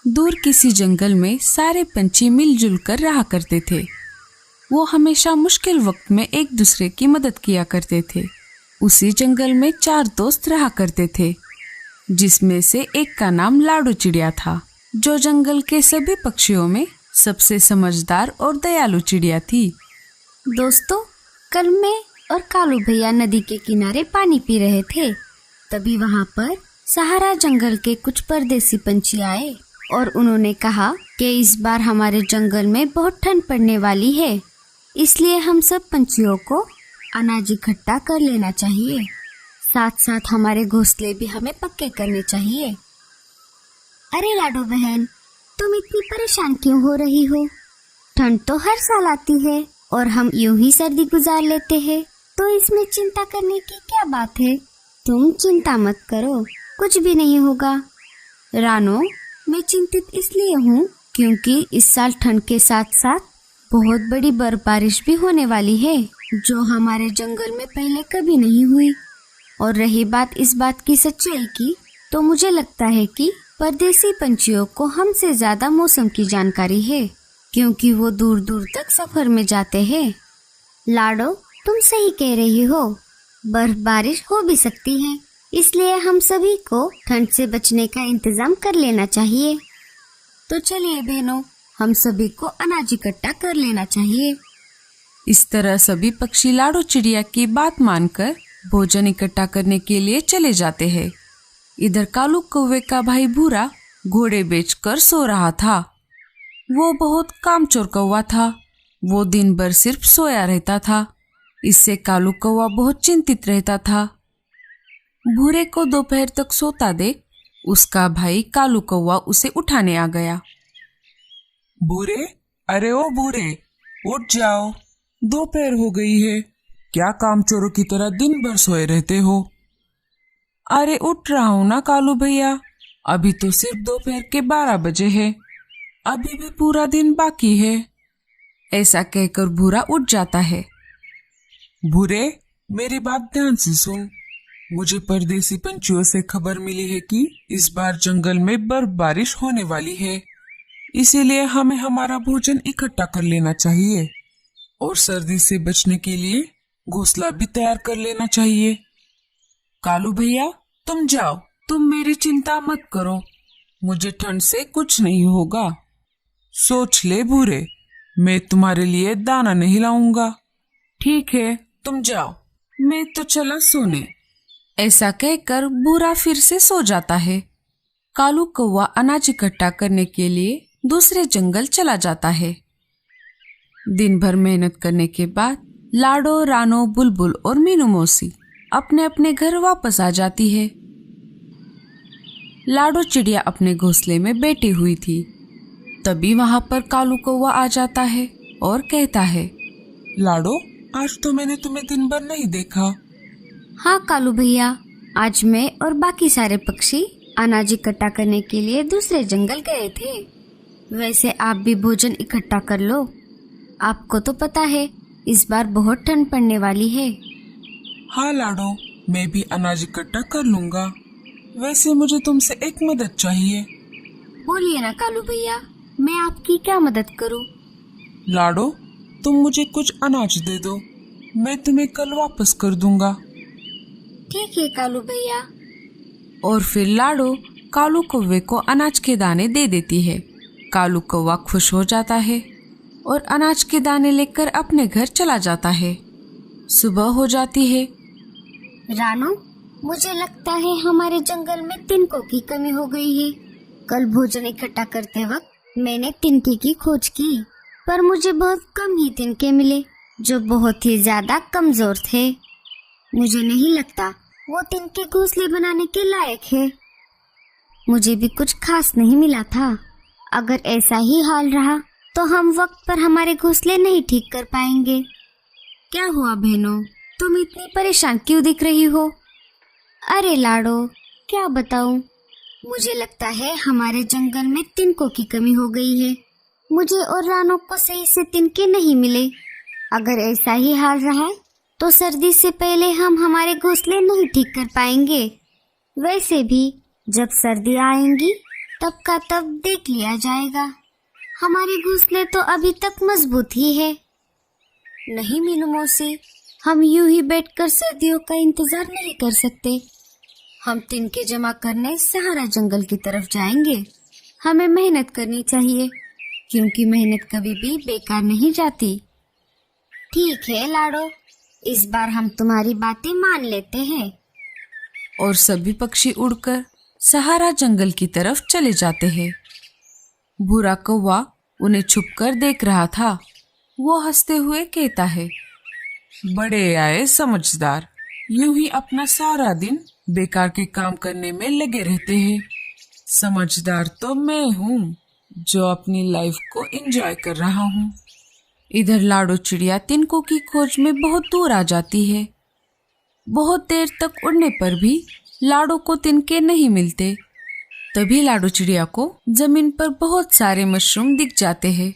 दूर किसी जंगल में सारे पंछी मिलजुल कर रहा करते थे। वो हमेशा मुश्किल वक्त में एक दूसरे की मदद किया करते थे। उसी जंगल में 4 दोस्त रहा करते थे, जिसमें से एक का नाम लाडो चिड़िया था, जो जंगल के सभी पक्षियों में सबसे समझदार और दयालु चिड़िया थी। दोस्तों, कल मैं और कालू भैया नदी के किनारे पानी पी रहे थे। तभी वहाँ पर सहारा जंगल के कुछ परदेसी पंछी आए और उन्होंने कहा कि इस बार हमारे जंगल में बहुत ठंड पड़ने वाली है, इसलिए हम सब पंछियों को अनाज इकट्ठा कर लेना चाहिए। साथ साथ हमारे घोंसले भी हमें पक्के करने चाहिए। अरे लाडो बहन, तुम इतनी परेशान क्यों हो रही हो? ठंड तो हर साल आती है और हम यूं ही सर्दी गुजार लेते हैं, तो इसमें चिंता करने की क्या बात है? तुम चिंता मत करो, कुछ भी नहीं होगा। रानो, मैं चिंतित इसलिए हूँ क्योंकि इस साल ठंड के साथ साथ बहुत बड़ी बर्फबारिश भी होने वाली है, जो हमारे जंगल में पहले कभी नहीं हुई। और रही बात इस बात की सच्चाई की, तो मुझे लगता है कि परदेसी पंछियों को हमसे ज्यादा मौसम की जानकारी है, क्योंकि वो दूर दूर तक सफर में जाते हैं। लाडो, तुम सही कह रही हो, बर्फबारिश हो भी सकती है, इसलिए हम सभी को ठंड से बचने का इंतजाम कर लेना चाहिए। तो चलिए बहनों, हम सभी को अनाज इकट्ठा कर लेना चाहिए। इस तरह सभी पक्षी लाडो चिड़िया की बात मानकर भोजन इकट्ठा करने के लिए चले जाते हैं। इधर कालू कौवे का भाई भूरा घोड़े बेचकर सो रहा था। वो बहुत कामचोर कौवा था। वो दिन भर सिर्फ सोया रहता था। इससे कालू कौवा बहुत चिंतित रहता था। भूरे को दोपहर तक सोता देख उसका भाई कालू कौवा उसे उठाने आ गया। भूरे, अरे ओ भूरे, उठ जाओ, दोपहर हो गई है। क्या कामचोरों की तरह दिन भर सोए रहते हो? अरे उठ रहा हूँ ना कालू भैया, अभी तो सिर्फ दोपहर के 12 बजे है, अभी भी पूरा दिन बाकी है। ऐसा कहकर भूरा उठ जाता है। भूरे, मेरी बात ध्यान से सुन। मुझे परदेसी पंछियों से खबर मिली है कि इस बार जंगल में बर्फबारिश होने वाली है, इसीलिए हमें हमारा भोजन इकट्ठा कर लेना चाहिए और सर्दी से बचने के लिए घोंसला भी तैयार कर लेना चाहिए। कालू भैया, तुम जाओ, तुम मेरी चिंता मत करो, मुझे ठंड से कुछ नहीं होगा। सोच ले भूरे, मैं तुम्हारे लिए दाना नहीं लाऊंगा। ठीक है, तुम जाओ, मैं तो चला सोने। ऐसा कहकर भूरा फिर से सो जाता है। कालू कौवा अनाज इकट्ठा करने के लिए दूसरे जंगल चला जाता है। दिन भर मेहनत करने के बाद लाडो, रानो, बुलबुल और मीनू मौसी अपने अपने घर वापस आ जाती है। लाडो चिड़िया अपने घोंसले में बैठी हुई थी। तभी वहां पर कालू कौवा आ जाता है और कहता है, लाडो, आज तो मैंने तुम्हें दिन भर नहीं देखा। हाँ कालू भैया, आज मैं और बाकी सारे पक्षी अनाज इकट्ठा करने के लिए दूसरे जंगल गए थे। वैसे आप भी भोजन इकट्ठा कर लो। आपको तो पता है इस बार बहुत ठंड पड़ने वाली है। हाँ लाडो, मैं भी अनाज इकट्ठा कर लूंगा। वैसे मुझे तुमसे एक मदद चाहिए। बोलिए ना कालू भैया, मैं आपकी क्या मदद करूं? लाडो, तुम मुझे कुछ अनाज दे दो, मैं तुम्हें कल वापस कर दूंगा। ठीक है कालू भैया। और फिर लाडो कालू कौवे को अनाज के दाने दे देती है। कालू कौवा खुश हो जाता है और अनाज के दाने लेकर अपने घर चला जाता है। सुबह हो जाती है। रानो, मुझे लगता है हमारे जंगल में तिनकों की कमी हो गई है। कल भोजन इकट्ठा करते वक्त मैंने तिनके की खोज की, पर मुझे बहुत कम ही तिनके मिले, जो बहुत ही ज्यादा कमजोर थे। मुझे नहीं लगता वो तिनके घोंसले बनाने के लायक है। मुझे भी कुछ खास नहीं मिला था। अगर ऐसा ही हाल रहा तो हम वक्त पर हमारे घोंसले नहीं ठीक कर पाएंगे। क्या हुआ बहनों, तुम इतनी परेशान क्यों दिख रही हो? अरे लाडो, क्या बताऊं, मुझे लगता है हमारे जंगल में तिनकों की कमी हो गई है। मुझे और रानो को सही से तिनके नहीं मिले। अगर ऐसा ही हाल रहा तो सर्दी से पहले हम हमारे घोंसले नहीं ठीक कर पाएंगे। वैसे भी जब सर्दी आएंगी तब का तब देख लिया जाएगा। हमारे घोंसले तो अभी तक मजबूत ही है। नहीं मीनू मौसी, हम यूं ही बैठकर सर्दियों का इंतजार नहीं कर सकते। हम तिनके जमा करने सहारा जंगल की तरफ जाएंगे। हमें मेहनत करनी चाहिए, क्योंकि मेहनत कभी भी बेकार नहीं जाती। ठीक है लाडो, इस बार हम तुम्हारी बातें मान लेते हैं। और सभी पक्षी उड़कर सहारा जंगल की तरफ चले जाते हैं। भूरा कौवा उन्हें छुपकर देख रहा था। वो हंसते हुए कहता है, बड़े आए समझदार, यूं ही अपना सारा दिन बेकार के काम करने में लगे रहते हैं। समझदार तो मैं हूँ, जो अपनी लाइफ को एंजॉय कर रहा हूँ। इधर लाडो चिड़िया तिनकों की खोज में बहुत दूर आ जाती है। बहुत देर तक उड़ने पर भी लाडो को तिनके नहीं मिलते। तभी लाडो चिड़िया को जमीन पर बहुत सारे मशरूम दिख जाते हैं।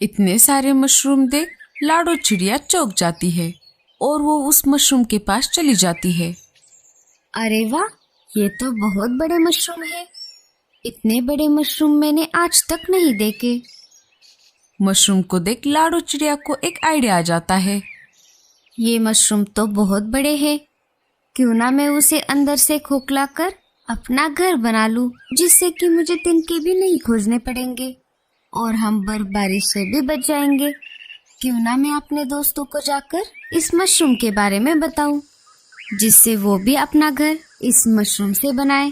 इतने सारे मशरूम देख लाडो चिड़िया चौंक जाती है और वो उस मशरूम के पास चली जाती है। अरे वाह, ये तो बहुत बड़े मशरूम है। इतने बड़े मशरूम मैंने आज तक नहीं देखे। मशरूम को देख लाडो चिड़िया को एक आइडिया आ जाता है। ये मशरूम तो बहुत बड़े हैं। क्यों ना मैं उसे अंदर से खोखला कर अपना घर बना लूं, जिससे कि मुझे तिनके भी नहीं खोजने पड़ेंगे और हम बर्फबारी से भी बच जाएंगे। क्यों ना मैं अपने दोस्तों को जाकर इस मशरूम के बारे में बताऊं, जिससे वो भी अपना घर इस मशरूम से बनाए।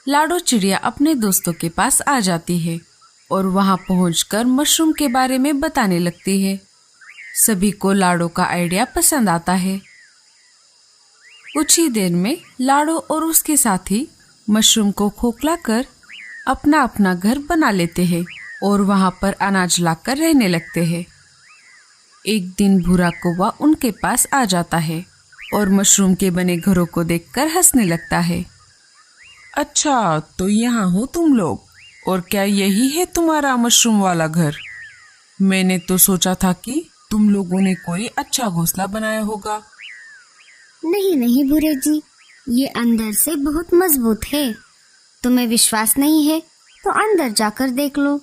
लाडो चिड़िया अपने दोस्तों के पास आ जाती है और वहां पहुंचकर मशरूम के बारे में बताने लगती है। सभी को लाडो का आइडिया पसंद आता है। कुछ ही देर में लाडो और उसके साथी मशरूम को खोखला कर अपना अपना घर बना लेते हैं और वहां पर अनाज लाकर रहने लगते हैं। एक दिन भूरा कौवा उनके पास आ जाता है और मशरूम के बने घरों को देखकर हंसने लगता है। अच्छा, तो यहाँ हो तुम लोग, और क्या यही है तुम्हारा मशरूम वाला घर? मैंने तो सोचा था कि तुम लोगों ने कोई अच्छा घोंसला बनाया होगा। नहीं नहीं भूरे जी, ये अंदर से बहुत मजबूत है। तुम्हें विश्वास नहीं है तो अंदर जाकर देख लो।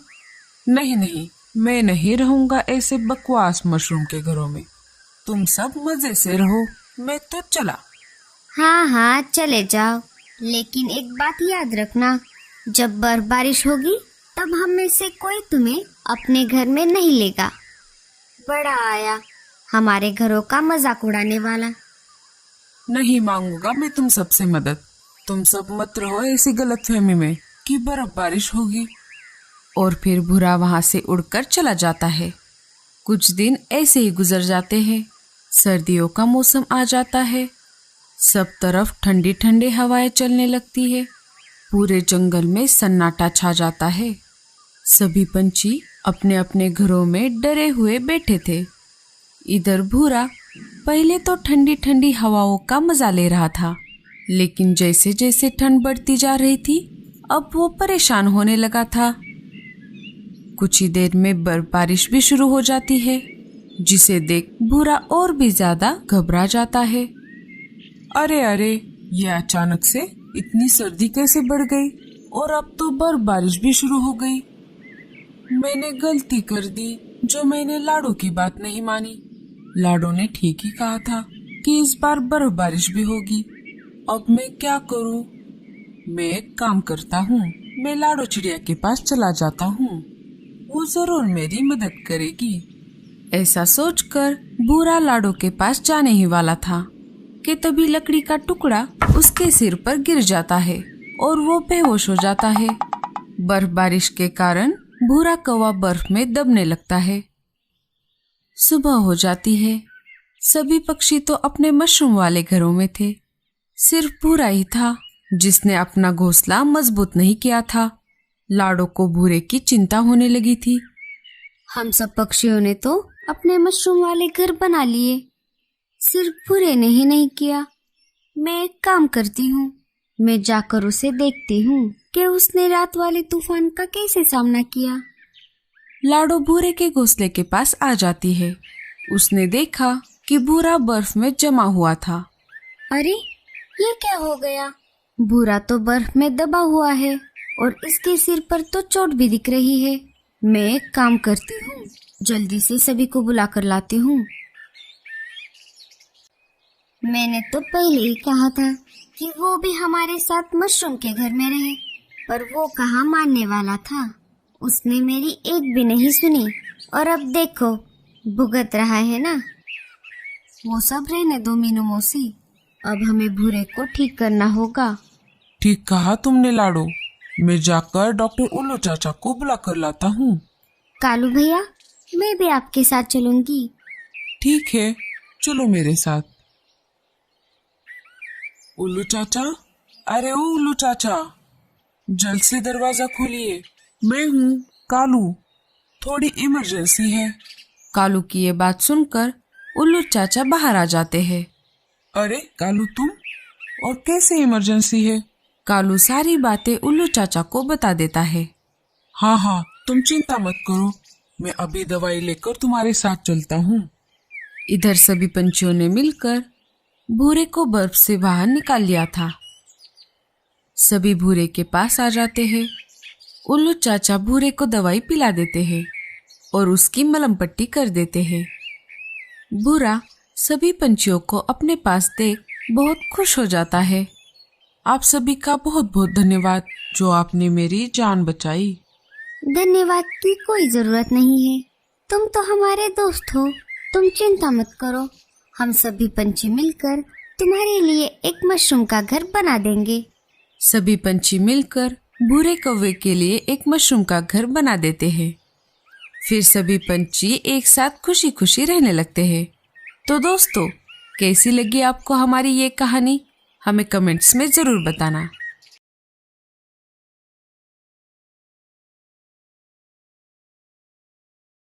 नहीं नहीं, मैं नहीं रहूंगा ऐसे बकवास मशरूम के घरों में। तुम सब मजे से रहो, मैं तो चला। हाँ हाँ चले जाओ, लेकिन एक बात याद रखना, जब बारिश होगी तब हम में से कोई तुम्हें अपने घर में नहीं लेगा। बड़ा आया हमारे घरों का मजाक उड़ाने वाला। नहीं मांगूंगा मैं तुम सबसे मदद। तुम सब मत रहो ऐसी गलतफहमी में कि बारिश होगी। और फिर भूरा वहां से उड़कर चला जाता है। कुछ दिन ऐसे ही गुजर जाते हैं। सर्दियों का मौसम आ जाता है। सब तरफ ठंडी ठंडी हवाएं चलने लगती है। पूरे जंगल में सन्नाटा छा जाता है। सभी पंछी अपने अपने घरों में डरे हुए बैठे थे। इधर भूरा पहले तो ठंडी ठंडी हवाओं का मजा ले रहा था, लेकिन जैसे जैसे ठंड बढ़ती जा रही थी अब वो परेशान होने लगा था। कुछ ही देर में बर्फबारिश भी शुरू हो जाती है, जिसे देख भूरा और भी ज्यादा घबरा जाता है। अरे अरे, ये अचानक से इतनी सर्दी कैसे बढ़ गई और अब तो बर्फबारिश भी शुरू हो गई। मैंने गलती कर दी जो मैंने लाडो की बात नहीं मानी। लाडो ने ठीक ही कहा था कि इस बार बर्फबारिश भी होगी। अब मैं क्या करूं? मैं एक काम करता हूं, मैं लाडो चिड़िया के पास चला जाता हूं, वो जरूर मेरी मदद करेगी। ऐसा सोचकर भूरा लाडो के पास जाने ही वाला था कि तभी लकड़ी का टुकड़ा उसके सिर पर गिर जाता है और वो बेहोश हो जाता है। बर्फबारिश के कारण भूरा कौवा बर्फ में दबने लगता है। सुबह हो जाती है। सभी पक्षी तो अपने मशरूम वाले घरों में थे। सिर्फ भूरा ही था जिसने अपना घोंसला मजबूत नहीं किया था। लाडो को भूरे की चिंता होने लगी थी। हम सब पक्षियों ने तो अपने मशरूम वाले घर बना लिए, सिर्फ भूरे ने ही नहीं किया। मैं एक काम करती हूँ, मैं जाकर उसे देखती हूँ कि उसने रात वाले तूफान का कैसे सामना किया। लाडो भूरे के घोंसले के पास आ जाती है। उसने देखा कि भूरा बर्फ में जमा हुआ था। अरे ये क्या हो गया? भूरा तो बर्फ में दबा हुआ है। और इसके सिर पर तो चोट भी दिख रही है। मैं एक काम करती हूँ, जल्दी से सभी को बुला कर लाती हूँ। मैंने तो पहले ही कहा था कि वो भी हमारे साथ मशरूम के घर में रहे, पर वो कहाँ मानने वाला था। उसने मेरी एक भी नहीं सुनी और अब देखो भुगत रहा है ना। वो सब रहने दो मीनू मौसी, अब हमें भूरे को ठीक करना होगा। ठीक कहा तुमने लाडो, मैं जाकर डॉक्टर उल्लू चाचा को बुला कर लाता हूँ। कालू भैया, मैं भी आपके साथ चलूंगी। ठीक है, चलो मेरे साथ। उल्लू चाचा, अरे ओ उल्लू चाचा, जल्द से दरवाजा खोलिए। मैं हूँ कालू, थोड़ी इमरजेंसी है। कालू की ये बात सुनकर उल्लू चाचा बाहर आ जाते हैं। अरे कालू तुम, और कैसे इमरजेंसी है? कालू सारी बातें उल्लू चाचा को बता देता है। हाँ हाँ, तुम चिंता मत करो, मैं अभी दवाई लेकर तुम्हारे साथ चलता हूँ। इधर सभी पंछियों ने मिलकर भूरे को बर्फ से बाहर निकाल लिया था। सभी भूरे के पास आ जाते हैं। उल्लू चाचा भूरे को दवाई पिला देते हैं और उसकी मलहम पट्टी कर देते हैं। भूरा सभी पंछियों को अपने पास देख बहुत खुश हो जाता है। आप सभी का बहुत बहुत धन्यवाद जो आपने मेरी जान बचाई। धन्यवाद की कोई जरूरत नहीं है, तुम तो हमारे दोस्त हो। तुम चिंता मत करो, हम सभी पंछी मिलकर तुम्हारे लिए एक मशरूम का घर बना देंगे। सभी पंछी मिलकर भूरे कौवे के लिए एक मशरूम का घर बना देते हैं। फिर सभी पंछी एक साथ खुशी खुशी रहने लगते हैं। तो दोस्तों, कैसी लगी आपको हमारी ये कहानी? हमें कमेंट्स में जरूर बताना।